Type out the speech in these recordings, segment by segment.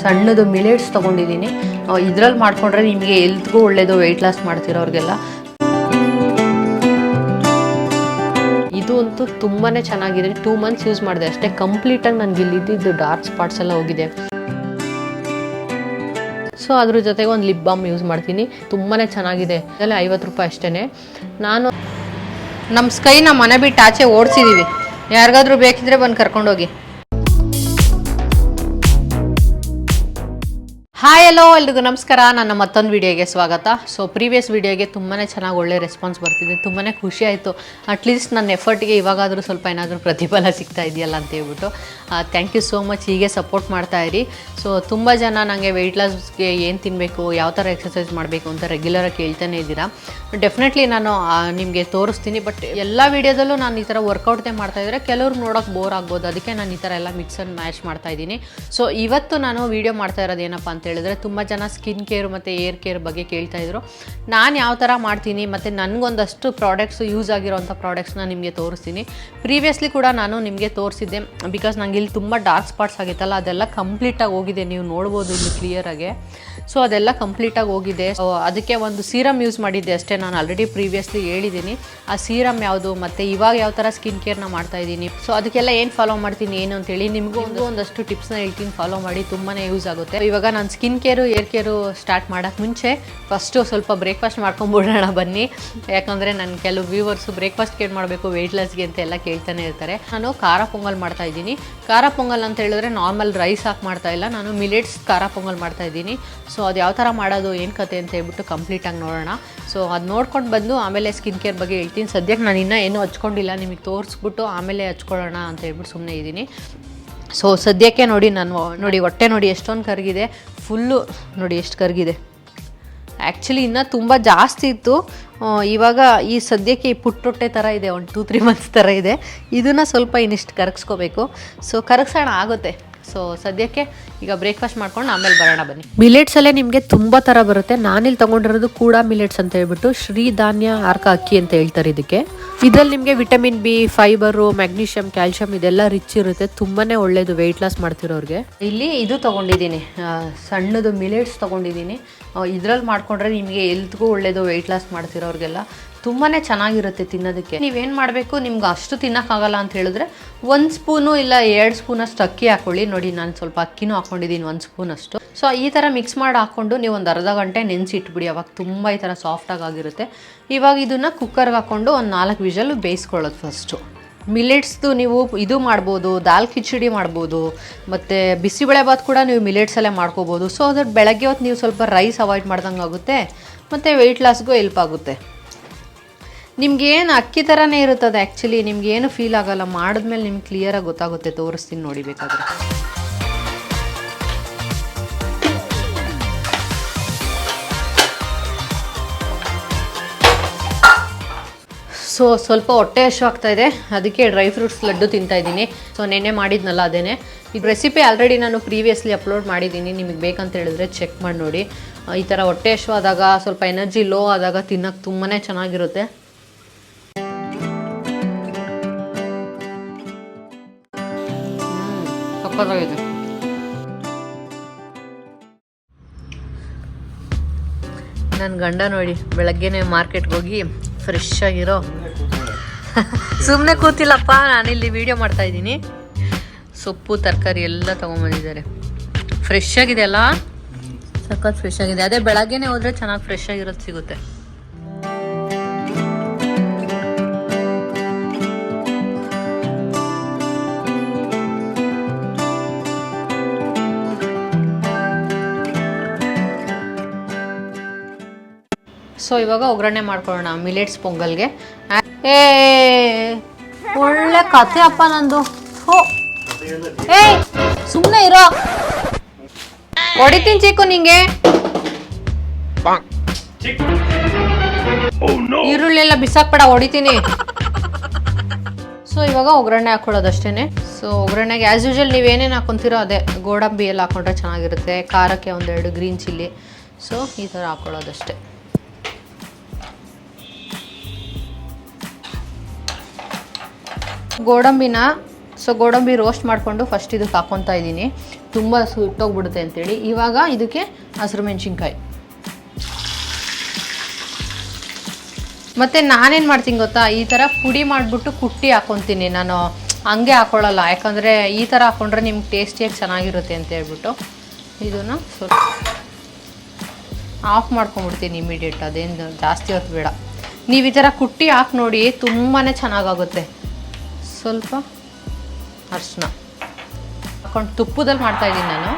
ಸಣ್ಣದು ಮಿಲೆಟ್ಸ್ ತೊಗೊಂಡಿದ್ದೀನಿ. ಇದರಲ್ಲಿ ಮಾಡ್ಕೊಂಡ್ರೆ ನಿಮಗೆ ಹೆಲ್ತ್ಗೂ ಒಳ್ಳೆಯದು, ವೆಯ್ಟ್ ಲಾಸ್ ಮಾಡ್ತಿರೋರಿಗೆಲ್ಲ. ಇದು ಅಂತೂ ತುಂಬಾ ಚೆನ್ನಾಗಿದೆ. 2 months ಯೂಸ್ ಮಾಡಿದೆ ಅಷ್ಟೇ. ಕಂಪ್ಲೀಟಾಗಿ ನನಗೆ ಇಲ್ಲಿದ್ದು ಡಾರ್ಕ್ ಸ್ಪಾಟ್ಸ್ ಎಲ್ಲ ಹೋಗಿದೆ. ಸೊ ಅದ್ರ ಜೊತೆಗೆ ಒಂದು ಲಿಪ್ ಬಾಮ್ ಯೂಸ್ ಮಾಡ್ತೀನಿ. ತುಂಬಾ ಚೆನ್ನಾಗಿದೆ. ಇದೆಲ್ಲ 50 ರೂಪಾಯಿ ಅಷ್ಟೇ. ನಾನು ನಮ್ಮ ಸ್ಕೈನ ಮನೆ ಬಿಟ್ಟು ಆಚೆ ಓಡಿಸಿದ್ದೀವಿ. ಯಾರಿಗಾದ್ರೂ ಬೇಕಿದ್ರೆ ಬಂದು ಕರ್ಕೊಂಡೋಗಿ. ಹಾಯ್ ಹಲೋ ಎಲ್ರಿಗೂ ನಮಸ್ಕಾರ. ನನ್ನ ಮತ್ತೊಂದು ವಿಡಿಯೋಗೆ ಸ್ವಾಗತ. ಸೊ ಪ್ರೀವಿಯಸ್ ವಿಡಿಯೋಗೆ ತುಂಬಾ ಚೆನ್ನಾಗಿ ಒಳ್ಳೆ ರೆಸ್ಪಾನ್ಸ್ ಬರ್ತಿದೆ. ತುಂಬಾ ಖುಷಿ ಆಯಿತು. ಅಟ್ಲೀಸ್ಟ್ ನನ್ನ ಎಫರ್ಟ್ಗೆ ಇವಾಗಾದರೂ ಸ್ವಲ್ಪ ಏನಾದರೂ ಪ್ರತಿಫಲ ಸಿಗ್ತಾ ಇದೆಯಲ್ಲ ಅಂತ ಹೇಳ್ಬಿಟ್ಟು ಥ್ಯಾಂಕ್ ಯು ಸೋ ಮಚ್. ಹೀಗೆ ಸಪೋರ್ಟ್ ಮಾಡ್ತಾಯಿರಿ. ಸೊ ತುಂಬ ಜನ ನನಗೆ ವೆಯ್ಟ್ ಲಾಸ್ಗೆ ಏನು ತಿನ್ನಬೇಕು, ಯಾವ ಥರ ಎಕ್ಸಸೈಸ್ ಮಾಡಬೇಕು ಅಂತ ರೆಗ್ಯುಲರಾಗಿ ಕೇಳ್ತಾನೆ ಇದ್ದೀರಾ. ಡೆಫಿನೆಟ್ಲಿ ನಾನು ನಿಮಗೆ ತೋರಿಸ್ತೀನಿ. ಬಟ್ ಎಲ್ಲ ವೀಡಿಯೋದಲ್ಲೂ ನಾನು ಈ ಥರ ವರ್ಕೌಟ್ದೇ ಮಾಡ್ತಾಯಿದ್ರೆ ಕೆಲವ್ರು ನೋಡೋಕೆ ಬೋರ್ ಆಗ್ಬೋದು. ಅದಕ್ಕೆ ನಾನು ಈ ಥರ ಎಲ್ಲ ಮಿಕ್ಸ್ ಆ್ಯಂಡ್ ಮ್ಯಾಚ್ ಮಾಡ್ತಾಯಿದ್ದೀನಿ. ಸೊ ಇವತ್ತು ನಾನು ವೀಡಿಯೋ ಮಾಡ್ತಾ ಇರೋದು ಏನಪ್ಪ ಅಂತ ಹೇಳಿದ್ರೆ, ತುಂಬ ಜನ ಸ್ಕಿನ್ ಕೇರ್ ಮತ್ತು ಏರ್ ಕೇರ್ ಬಗ್ಗೆ ಕೇಳ್ತಾಯಿದ್ರು. ನಾನು ಯಾವ ಥರ ಮಾಡ್ತೀನಿ ಮತ್ತು ನನಗೊಂದಷ್ಟು ಪ್ರಾಡಕ್ಟ್ಸ್ ಯೂಸ್ ಆಗಿರೋಂಥ ಪ್ರಾಡಕ್ಟ್ಸ್ನ ನಿಮಗೆ ತೋರಿಸ್ತೀನಿ. ಪ್ರೀವಿಯಸ್ಲಿ ಕೂಡ ನಾನು ನಿಮಗೆ ತೋರಿಸಿದ್ದೆ. ಬಿಕಾಸ್ ನನಗೆ ಇಲ್ಲಿ ತುಂಬ ಡಾರ್ಕ್ ಸ್ಪಾಟ್ಸ್ ಆಗಿತ್ತಲ್ಲ, ಅದೆಲ್ಲ ಕಂಪ್ಲೀಟಾಗಿ ಹೋಗಿದೆ. ನೀವು ನೋಡ್ಬೋದು ಇಲ್ಲಿ ಕ್ಲಿಯರಾಗೆ. ಸೊ ಅದೆಲ್ಲ ಕಂಪ್ಲೀಟಾಗಿ ಹೋಗಿದೆ. ಸೊ ಅದಕ್ಕೆ ಒಂದು ಸೀರಮ್ ಯೂಸ್ ಮಾಡಿದ್ದೆ ಅಷ್ಟೇ. ನಾನು ಆಲ್ರೆಡಿ ಪ್ರೀವಿಯಸ್ಲಿ ಹೇಳಿದ್ದೀನಿ ಆ ಸೀರಮ್ ಯಾವುದು ಮತ್ತು ಇವಾಗ ಯಾವ ಥರ ಸ್ಕಿನ್ ಕೇರ್ನ ಮಾಡ್ತಾಯಿದ್ದೀನಿ. ಸೊ ಅದಕ್ಕೆಲ್ಲ ಏನು ಫಾಲೋ ಮಾಡ್ತೀನಿ ಏನು ಅಂತೇಳಿ ನಿಮಗೂ ಒಂದಷ್ಟು ಟಿಪ್ಸ್ನ ಹೇಳ್ತೀನಿ. ಫಾಲೋ ಮಾಡಿ, ತುಂಬಾ ಯೂಸ್ ಆಗುತ್ತೆ. ಇವಾಗ ನಾನು skin care air care start ಮಾಡೋಕ್ಕೆ ಮುಂಚೆ ಫಸ್ಟು ಸ್ವಲ್ಪ ಬ್ರೇಕ್ಫಾಸ್ಟ್ ಮಾಡ್ಕೊಂಬಿಡೋಣ ಬನ್ನಿ. ಯಾಕಂದರೆ ನನ್ನ ಕೆಲವು ವ್ಯೂವರ್ಸು ಬ್ರೇಕ್ಫಾಸ್ಟ್ ಕೇರ್ ಮಾಡಬೇಕು ವೆಯ್ಟ್ ಲಾಸ್ಗೆ ಅಂತ ಎಲ್ಲ ಕೇಳ್ತಾನೆ ಇರ್ತಾರೆ. ನಾನು ಖಾರ ಪೊಂಗಲ್ ಮಾಡ್ತಾಯಿದ್ದೀನಿ. ಖಾರ ಪೊಂಗಲ್ ಅಂತ ಹೇಳಿದ್ರೆ ನಾರ್ಮಲ್ ರೈಸ್ ಹಾಕಿ ಮಾಡ್ತಾಯಿಲ್ಲ, ನಾನು ಮಿಲೆಟ್ಸ್ ಖಾರ ಪೊಂಗಲ್ ಮಾಡ್ತಾಯಿದ್ದೀನಿ. ಸೊ ಅದು ಯಾವ ಥರ ಮಾಡೋದು ಏನು ಕತೆ ಅಂತ ಹೇಳ್ಬಿಟ್ಟು ಕಂಪ್ಲೀಟಾಗಿ ನೋಡೋಣ. ಸೊ ಅದು ನೋಡ್ಕೊಂಡು ಬಂದು ಆಮೇಲೆ ಸ್ಕಿನ್ ಕೇರ್ ಬಗ್ಗೆ ಹೇಳ್ತೀನಿ. ಸದ್ಯಕ್ಕೆ ನಾನು ಇನ್ನೂ ಏನೂ ಹಚ್ಕೊಂಡಿಲ್ಲ, ನಿಮಗೆ ತೋರಿಸ್ಬಿಟ್ಟು ಆಮೇಲೆ ಹಚ್ಕೊಳ್ಳೋಣ ಅಂತ ಹೇಳ್ಬಿಟ್ಟು ಸುಮ್ಮನೆ ಇದ್ದೀನಿ. ಸೊ ಸದ್ಯಕ್ಕೆ ನೋಡಿ, ನಾನು ಹೊಟ್ಟೆ ನೋಡಿ ಎಷ್ಟೊಂದು ಕರಗಿದೆ. ಫುಲ್ಲು ನೋಡಿ ಎಷ್ಟು ಕರಗಿದೆ. ಆ್ಯಕ್ಚುಲಿ ಇನ್ನೂ ತುಂಬ ಜಾಸ್ತಿ ಇತ್ತು. ಇವಾಗ ಈ ಸದ್ಯಕ್ಕೆ ಈ ಪುಟ್ಟೊಟ್ಟೆ ಥರ ಇದೆ, ಒಂದು 2-3 months ಥರ ಇದೆ. ಇದನ್ನು ಸ್ವಲ್ಪ ಇನ್ನಿಷ್ಟು ಕರಗಿಸ್ಕೋಬೇಕು. ಸೊ ಕರಗಿಸೋಣ ಆಗುತ್ತೆ. ಸೊ ಸದ್ಯಕ್ಕೆ ಈಗ ಬ್ರೇಕ್ಫಾಸ್ಟ್ ಮಾಡ್ಕೊಂಡು ಆಮೇಲೆ ಬರೋಣ ಬನ್ನಿ. ಮಿಲೆಟ್ಸಲ್ಲೇ ನಿಮಗೆ ತುಂಬ ಥರ ಬರುತ್ತೆ. ನಾನಿಲ್ಲಿ ತೊಗೊಂಡಿರೋದು ಕೂಡ ಮಿಲೆಟ್ಸ್ ಅಂತ ಹೇಳ್ಬಿಟ್ಟು ಶ್ರೀ ಧಾನ್ಯ ಆರ್ಕ ಅಕ್ಕಿ ಅಂತ ಹೇಳ್ತಾರೆ ಇದಕ್ಕೆ. ಇದರಲ್ಲಿ ನಿಮಗೆ vitamin B, fibre, magnesium, calcium ಇದೆಲ್ಲ ರಿಚ್ ಇರುತ್ತೆ. ತುಂಬಾ ಒಳ್ಳೆಯದು ವೆಯ್ಟ್ ಲಾಸ್ ಮಾಡ್ತಿರೋರಿಗೆ. ಇಲ್ಲಿ ಇದು ತೊಗೊಂಡಿದ್ದೀನಿ, ಸಣ್ಣದು ಮಿಲೆಟ್ಸ್ ತೊಗೊಂಡಿದ್ದೀನಿ. ಇದರಲ್ಲಿ ಮಾಡ್ಕೊಂಡ್ರೆ ನಿಮಗೆ ಹೆಲ್ತ್ಗೂ ಒಳ್ಳೆಯದು, ವೆಯ್ಟ್ ಲಾಸ್ ಮಾಡ್ತಿರೋರಿಗೆಲ್ಲ ತುಂಬಾ ಚೆನ್ನಾಗಿರುತ್ತೆ ತಿನ್ನೋದಕ್ಕೆ. ನೀವೇನು ಮಾಡಬೇಕು, ನಿಮ್ಗೆ ಅಷ್ಟು ತಿನ್ನೋಕ್ಕಾಗಲ್ಲ ಅಂತ ಹೇಳಿದ್ರೆ 1 ಸ್ಪೂನು ಇಲ್ಲ 2 ಸ್ಪೂನಷ್ಟು ಅಕ್ಕಿ ಹಾಕ್ಕೊಳ್ಳಿ. ನೋಡಿ ನಾನು ಸ್ವಲ್ಪ ಅಕ್ಕಿನೂ ಹಾಕ್ಕೊಂಡಿದ್ದೀನಿ, 1 ಸ್ಪೂನಷ್ಟು. ಸೊ ಈ ಥರ ಮಿಕ್ಸ್ ಮಾಡಿ ಹಾಕ್ಕೊಂಡು ನೀವು ಒಂದು ಅರ್ಧ ಗಂಟೆ ನೆನೆಸಿ ಇಟ್ಬಿಡಿ. ಅವಾಗ ತುಂಬ ಈ ಥರ ಸಾಫ್ಟಾಗಿ ಆಗಿರುತ್ತೆ. ಇವಾಗ ಇದನ್ನು ಕುಕ್ಕರ್ಗೆ ಹಾಕ್ಕೊಂಡು ಒಂದು 4 ವಿಷಲ್ ಬೇಯಿಸ್ಕೊಳ್ಳೋದು ಫಸ್ಟು. ಮಿಲೆಟ್ಸ್ದು ನೀವು ಇದು ಮಾಡ್ಬೋದು, ದಾಲ್ ಕಿಚಡಿ ಮಾಡ್ಬೋದು, ಮತ್ತು ಬಿಸಿಬೇಳೆಭಾತ್ ಕೂಡ ನೀವು ಮಿಲೆಟ್ಸಲ್ಲೇ ಮಾಡ್ಕೋಬೋದು. ಸೊ ಅದ್ರ ಬೆಳಗ್ಗೆ ಹೊತ್ತು ನೀವು ಸ್ವಲ್ಪ ರೈಸ್ ಅವಾಯ್ಡ್ ಮಾಡ್ದಂಗೆ ಆಗುತ್ತೆ ಮತ್ತು ವೆಯ್ಟ್ ಲಾಸ್ಗೂ ಹೆಲ್ಪ್ ಆಗುತ್ತೆ. ನಿಮ್ಗೇನು ಅಕ್ಕಿ ಥರನೇ ಇರುತ್ತದೆ. ಆ್ಯಕ್ಚುಲಿ ನಿಮ್ಗೇನು ಫೀಲ್ ಆಗೋಲ್ಲ. ಮಾಡಿದ್ಮೇಲೆ ನಿಮ್ಗೆ ಕ್ಲಿಯರಾಗಿ ಗೊತ್ತಾಗುತ್ತೆ. ತೋರಿಸ್ತೀನಿ ನೋಡಿ ಬೇಕಾದರೆ. ಸೊ ಸ್ವಲ್ಪ ಹೊಟ್ಟೆ ಹಶು ಆಗ್ತಾಯಿದೆ, ಅದಕ್ಕೆ ಡ್ರೈ ಫ್ರೂಟ್ಸ್ ಲಡ್ಡು ತಿಂತಾಯಿದ್ದೀನಿ. ಸೊ ನೆನ್ನೆ ಮಾಡಿದ್ನಲ್ಲ ಅದೇನೆ. ಈ ರೆಸಿಪಿ ಆಲ್ರೆಡಿ ನಾನು ಪ್ರೀವಿಯಸ್ಲಿ ಅಪ್ಲೋಡ್ ಮಾಡಿದ್ದೀನಿ. ನಿಮಗೆ ಬೇಕಂತ ಹೇಳಿದ್ರೆ ಚೆಕ್ ಮಾಡಿ ನೋಡಿ. ಈ ಥರ ಹೊಟ್ಟೆ ಹಶು ಆದಾಗ, ಸ್ವಲ್ಪ ಎನರ್ಜಿ ಲೋ ಆದಾಗ ತಿನ್ನೋಕ್ಕೆ ತುಂಬಾ ಚೆನ್ನಾಗಿರುತ್ತೆ. ಸಕ್ಕತ್ತಾಗಿದೆ. ನನ್ನ ಗಂಡ ನೋಡಿ ಬೆಳಗ್ಗೆನೆ ಮಾರ್ಕೆಟ್ಗೆ ಹೋಗಿ ಫ್ರೆಶ್ ಆಗಿರೋ ಸುಮ್ಮನೆ ಕೂತಿಲ್ಲಪ್ಪ, ನಾನಿಲ್ಲಿ ವೀಡಿಯೋ ಮಾಡ್ತಾ ಇದ್ದೀನಿ. ಸೊಪ್ಪು ತರಕಾರಿ ಎಲ್ಲ ತೊಗೊಂಬಂದಿದ್ದಾರೆ. ಫ್ರೆಶ್ ಆಗಿದೆ ಅಲ್ಲ, ಸಖತ್ ಫ್ರೆಶ್ ಆಗಿದೆ. ಅದೇ ಬೆಳಗ್ಗೆನೆ ಹೋದರೆ ಚೆನ್ನಾಗಿ ಫ್ರೆಶ್ ಆಗಿರೋದು ಸಿಗುತ್ತೆ. ಸೊ ಇವಾಗ ಒಗ್ಗರಣೆ ಮಾಡ್ಕೊಳ್ಳೋಣ ಮಿಲೆಟ್ಸ್ ಪೊಂಗಲ್ಗೆ. ಒಳ್ಳೆ ಕತೆ ಅಪ್ಪ ನಂದು. ಸುಮ್ಮನೆ ಇರೋ, ಹೊಡಿತೀನಿ ಚಿಕ್ಕು ನಿಂಗೆ. ಈರುಳ್ಳಿ ಎಲ್ಲ ಬಿಸಾಕ್ಬೇಡ, ಹೊಡಿತೀನಿ. ಸೊ ಇವಾಗ ಒಗ್ಗರಣೆ ಹಾಕೊಳ್ಳೋದಷ್ಟೇ. ಸೊ ಒಗ್ಗರಣೆಗೆ ಆ್ಯಸ್ ಯೂಶುವಲ್ ನೀವೇನೇನು ಹಾಕೊತೀರೋ ಅದೇ. ಗೋಡಂಬಿ ಎಲ್ಲ ಹಾಕೊಂಡ್ರೆ ಚೆನ್ನಾಗಿರುತ್ತೆ. ಖಾರಕ್ಕೆ 1-2 ಗ್ರೀನ್ ಚಿಲ್ಲಿ. ಸೊ ಈ ಥರ ಹಾಕೊಳ್ಳೋದಷ್ಟೇ. ಗೋಡಂಬಿ ರೋಸ್ಟ್ ಮಾಡಿಕೊಂಡು ಫಸ್ಟ್ ಇದಕ್ಕೆ ಹಾಕ್ಕೊತಾ ಇದ್ದೀನಿ. ತುಂಬ ಸುಟ್ಟೋಗ್ಬಿಡುತ್ತೆ ಅಂತೇಳಿ. ಇವಾಗ ಇದಕ್ಕೆ ಹಸಿರು ಮೆಣಸಿನ್ಕಾಯಿ. ಮತ್ತು ನಾನೇನು ಮಾಡ್ತೀನಿ ಗೊತ್ತಾ, ಈ ಥರ ಪುಡಿ ಮಾಡಿಬಿಟ್ಟು ಕುಟ್ಟಿ ಹಾಕ್ಕೊತೀನಿ. ನಾನು ಹಂಗೆ ಹಾಕ್ಕೊಳ್ಳಲ್ಲ, ಯಾಕಂದರೆ ಈ ಥರ ಹಾಕ್ಕೊಂಡ್ರೆ ನಿಮ್ಗೆ ಟೇಸ್ಟಿಯಾಗಿ ಚೆನ್ನಾಗಿರುತ್ತೆ ಅಂತ ಹೇಳ್ಬಿಟ್ಟು ಇದನ್ನು ಸ್ವಲ್ಪ ಆಫ್ ಮಾಡ್ಕೊಂಬಿಡ್ತೀನಿ ಇಮಿಡಿಯೇಟ್. ಅದೇನು ಜಾಸ್ತಿ ಹೊತ್ತು ಬೇಡ. ನೀವು ಈ ಥರ ಕುಟ್ಟಿ ಹಾಕಿ ನೋಡಿ, ತುಂಬಾ ಚೆನ್ನಾಗಾಗುತ್ತೆ. ಸ್ವಲ್ಪ ಅರಿಶಿನ ಹಾಕ್ಕೊಂಡು ತುಪ್ಪದಲ್ಲಿ ಮಾಡ್ತಾಯಿದ್ದೀನಿ ನಾನು.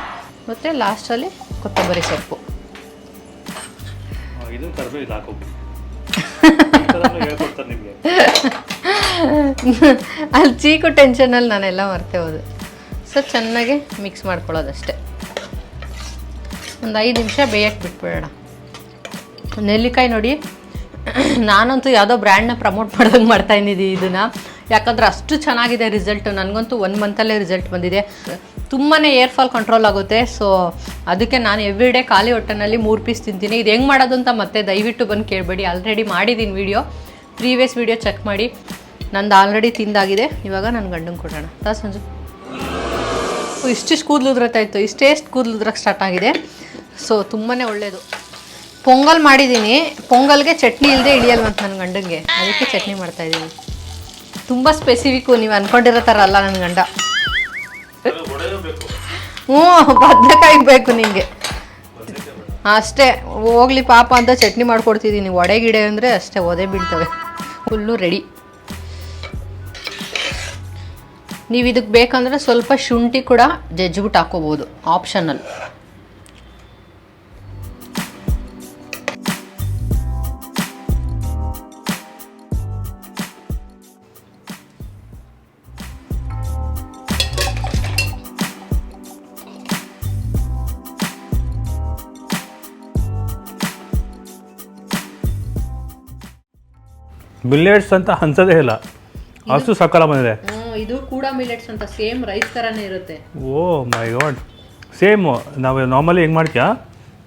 ಮತ್ತು ಲಾಸ್ಟಲ್ಲಿ ಕೊತ್ತಂಬರಿ ಸೊಪ್ಪು. ಅಲ್ಲಿ ಚೀಕು ಟೆನ್ಷನಲ್ಲಿ ನಾನೆಲ್ಲ ಮರ್ತೇ ಹೋದೆ. ಸೊ ಚೆನ್ನಾಗಿ ಮಿಕ್ಸ್ ಮಾಡ್ಕೊಳ್ಳೋದಷ್ಟೇ. ಒಂದು 5 ನಿಮಿಷ ಬೇಯಕ್ಕೆ ಬಿಟ್ಬಿಡೋಣ. ನೆಲ್ಲಿಕಾಯಿ ನೋಡಿ, ನಾನಂತೂ ಯಾವುದೋ ಬ್ರ್ಯಾಂಡ್ನ ಪ್ರಮೋಟ್ ಮಾಡ್ದಂಗೆ ಮಾಡ್ತಾಯಿದ್ದೀನಿ ಇದನ್ನು, ಯಾಕಂದರೆ ಅಷ್ಟು ಚೆನ್ನಾಗಿದೆ ರಿಸಲ್ಟು. ನನಗಂತೂ 1 ಮಂತಲ್ಲೇ ರಿಸಲ್ಟ್ ಬಂದಿದೆ. ತುಂಬಾ ಏರ್ ಫಾಲ್ ಕಂಟ್ರೋಲ್ ಆಗುತ್ತೆ. ಸೊ ಅದಕ್ಕೆ ನಾನು ಎವ್ರಿ ಡೇ ಖಾಲಿ ಹೊಟ್ಟೆನಲ್ಲಿ 3 ಪೀಸ್ ತಿಂತೀನಿ. ಇದು ಹೆಂಗೆ ಮಾಡೋದು ಅಂತ ಮತ್ತೆ ದಯವಿಟ್ಟು ಬಂದು ಕೇಳಬೇಡಿ, ಆಲ್ರೆಡಿ ಮಾಡಿದ್ದೀನಿ ವಿಡಿಯೋ, ಪ್ರೀವಿಯಸ್ ವಿಡಿಯೋ ಚೆಕ್ ಮಾಡಿ. ನಂದು ಆಲ್ರೆಡಿ ತಿಂದಾಗಿದೆ. ಇವಾಗ ನನ್ನ ಗಂಡಂಗೆ ಕೊಡೋಣ. ಸಂಜು ಇಷ್ಟಿಷ್ಟು ಕೂದಲು ಉದುರತ್ತಾಯಿತು, ಇಷ್ಟೇಷ್ಟು ಕೂದಲು ಉದ್ರಕ್ಕೆ ಸ್ಟಾರ್ಟ್ ಆಗಿದೆ. ಸೊ ತುಂಬಾ ಒಳ್ಳೆಯದು. ಪೊಂಗಲ್ ಮಾಡಿದ್ದೀನಿ. ಪೊಂಗಲ್ಗೆ ಚಟ್ನಿ ಇಲ್ಲದೆ ಇಳಿಯಲ್ವಂತ ನನ್ನ ಗಂಡಂಗೆ, ಅದಕ್ಕೆ ಚಟ್ನಿ ಮಾಡ್ತಾಯಿದ್ದೀನಿ. ತುಂಬ ಸ್ಪೆಸಿಫಿಕ್ಕು, ನೀವು ಅಂದ್ಕೊಂಡಿರೋ ಥರ ಅಲ್ಲ ನನ್ನ ಗಂಡ. ಬದನೆಕಾಯಿ ಬೇಕು ನಿಮಗೆ ಅಷ್ಟೇ. ಹೋಗ್ಲಿ ಪಾಪ ಅಂತ ಚಟ್ನಿ ಮಾಡ್ಕೊಡ್ತಿದ್ದೀನಿ. ವಡೆ ಗಿಡೆ ಅಂದರೆ ಅಷ್ಟೇ ಒದೆ ಬೀಳ್ತವೆ. Full ready. ನೀವು ಇದಕ್ಕೆ ಬೇಕಂದರೆ ಸ್ವಲ್ಪ ಶುಂಠಿ ಕೂಡ ಜಜ್ಜಿಬಿಟ್ಟು ಹಾಕೋಬೋದು, ಆಪ್ಷನಲ್. ಮಿಲ್ಲೆಟ್ಸ್ ಅಂತ ಅನ್ಸೋದೇ ಇಲ್ಲ, ಅಷ್ಟು ಸಕ್ಕಲ ಬಂದಿದೆ. ಇದು ಕೂಡ ಮಿಲೆಟ್ಸ್ ಅಂತ ಸೇಮ್ ರೈಸ್ ಥರನೇ ಇರುತ್ತೆ. ಓ ಮೈ ಗಾಡ್, ಸೇಮ್ ನಾವು ನಾರ್ಮಲಿ ಹೆಂಗೆ ಮಾಡ್ತೀಯಾ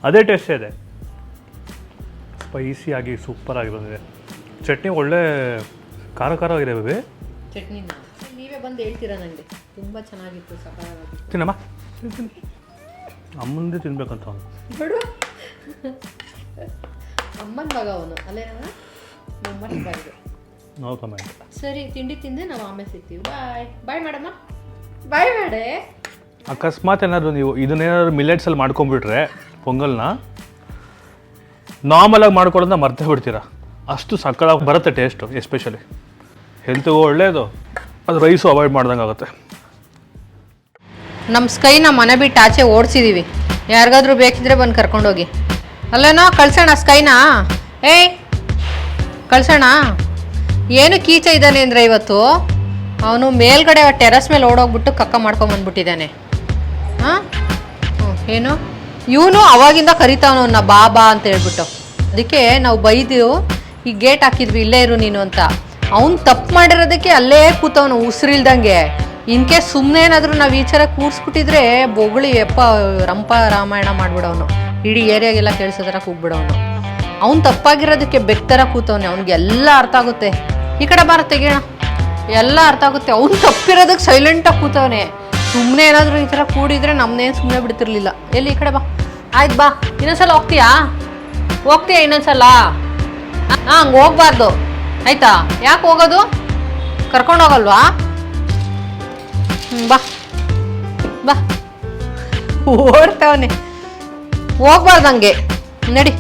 ಅದೇ ಟೇಸ್ಟೇ ಇದೆ. ಸ್ಪೈಸಿಯಾಗಿ ಸೂಪರಾಗಿ ಬಂದಿದೆ. ಚಟ್ನಿ ಒಳ್ಳೆ ಖಾರ ಖಾರವಾಗಿದೆ. ಬೇಬಿ ಚಟ್ನಿ ನೀವೇ ಬಂದು ಹೇಳ್ತೀರಾ ನನಗೆ, ತುಂಬ ಚೆನ್ನಾಗಿತ್ತು, ಸಕ್ಕತ್ತಾಗಿತ್ತು. ತಿನ್ನಮ್ಮ, ಅಮ್ಮಂದೇ ತಿನ್ಬೇಕಂತ ಅವನು. ನೋಡು, ಅಮ್ಮನ ಮಗ ಅವನು ಅಲ್ಲೇನ. No comment. ಸರಿ, ತಿಂಡಿ ತಿಂದೆ, ನಾವು ಆಮೇಲೆ ಸಿಗ್ತೀವಿ. ಬಾಯ್ ಬಾಯ್ ಮೇಡಮ್ಮ, ಬಾಯ್ ಮಾಡೆ. ಅಕಸ್ಮಾತ್ ಏನಾದರೂ ನೀವು ಇದನ್ನೇನಾದ್ರು ಮಿಲೆಟ್ಸಲ್ಲಿ ಮಾಡ್ಕೊಂಡ್ಬಿಟ್ರೆ ಪೊಂಗಲ್ನ ನಾರ್ಮಲಾಗಿ ಮಾಡ್ಕೊಳ್ಳೋದನ್ನ ಮರ್ತೇ ಬಿಡ್ತೀರಾ. ಅಷ್ಟು ಸಕ್ಕತ್ತಾಗಿ ಬರುತ್ತೆ ಟೇಸ್ಟು. ಎಸ್ಪೆಷಲಿ ಹೆಲ್ತಿಗೂ ಒಳ್ಳೆಯದು, ಅದು ರೈಸು ಅವಾಯ್ಡ್ ಮಾಡ್ದಂಗೆ ಆಗುತ್ತೆ. ನಮ್ಮ ಸ್ಕೈನ ಮನೆ ಬಿಟ್ಟು ಆಚೆ ಓಡಿಸಿದ್ದೀವಿ. ಯಾರಿಗಾದ್ರೂ ಬೇಕಿದ್ರೆ ಬಂದು ಕರ್ಕೊಂಡೋಗಿ. ಅಲ್ಲೇನೋ ಕಳ್ಸೋಣ ಸ್ಕೈನ. ಏಯ್ ಕಳ್ಸೋಣ. ಏನು ಕೀಚ ಇದ್ದಾನೆ ಅಂದರೆ ಇವತ್ತು ಅವನು ಮೇಲ್ಗಡೆ ಟೆರಸ್ ಮೇಲೆ ಓಡೋಗ್ಬಿಟ್ಟು ಕಕ್ಕ ಮಾಡ್ಕೊಂಬಂದ್ಬಿಟ್ಟಿದ್ದಾನೆ. ಹಾಂ ಏನು ಇವನು ಅವಾಗಿಂದ ಕರಿತಾವನ ಬಾಬಾ ಅಂತ ಹೇಳ್ಬಿಟ್ಟು. ಅದಕ್ಕೆ ನಾವು ಬೈದು ಈ ಗೇಟ್ ಹಾಕಿದ್ವಿ, ಇಲ್ಲೇ ಇರು ನೀನು ಅಂತ. ಅವ್ನು ತಪ್ಪು ಮಾಡಿರೋದಕ್ಕೆ ಅಲ್ಲೇ ಕೂತವನು ಉಸಿರಿಲ್ದಂಗೆ. ಇನ್ಕೇಸ್ ಸುಮ್ಮನೆ ಏನಾದರೂ ನಾವು ಈ ಥರ ಕೂರಿಸ್ಬಿಟ್ಟಿದ್ರೆ ಬೊಗಳಿ ಎಪ್ಪ ರಂಪ ರಾಮಾಯಣ ಮಾಡಿಬಿಡೋನು, ಇಡೀ ಏರಿಯಾಗೆಲ್ಲ ಕೇಳಿಸೋ ಥರ ಕೂಗ್ಬಿಡೋನು. ಅವ್ನು ತಪ್ಪಾಗಿರೋದಕ್ಕೆ ಬೆಕ್ತರ ಕೂತವನೆ. ಅವ್ನಿಗೆಲ್ಲ ಅರ್ಥ ಆಗುತ್ತೆ. ಈ ಕಡೆ ಬಾರ ತೆಗಿಯೋಣ, ಎಲ್ಲ ಅರ್ಥ ಆಗುತ್ತೆ. ಅವ್ನು ತಪ್ಪಿರೋದಕ್ಕೆ ಸೈಲೆಂಟಾಗಿ ಕೂತವನೆ. ಸುಮ್ಮನೆ ಏನಾದರೂ ಈ ಥರ ಕೂಡಿದ್ರೆ ನಮ್ಮನ್ನೇನು ಸುಮ್ಮನೆ ಬಿಡ್ತಿರ್ಲಿಲ್ಲ. ಎಲ್ಲಿ ಈ ಕಡೆ ಬಾ. ಆಯ್ತು ಬಾ, ಇನ್ನೊಂದ್ಸಲ ಹೋಗ್ತೀಯಾ ಇನ್ನೊಂದ್ಸಲ? ಹಾಂ, ಹಂಗೆ ಹೋಗ್ಬಾರ್ದು ಆಯಿತಾ? ಯಾಕೆ ಹೋಗೋದು? ಕರ್ಕೊಂಡು ಹೋಗಲ್ವಾ? ಬಾ ಬಾ. ಓಡ್ತಾವನೆ, ಹೋಗ್ಬಾರ್ದು ಹಂಗೆ. ನಡಿ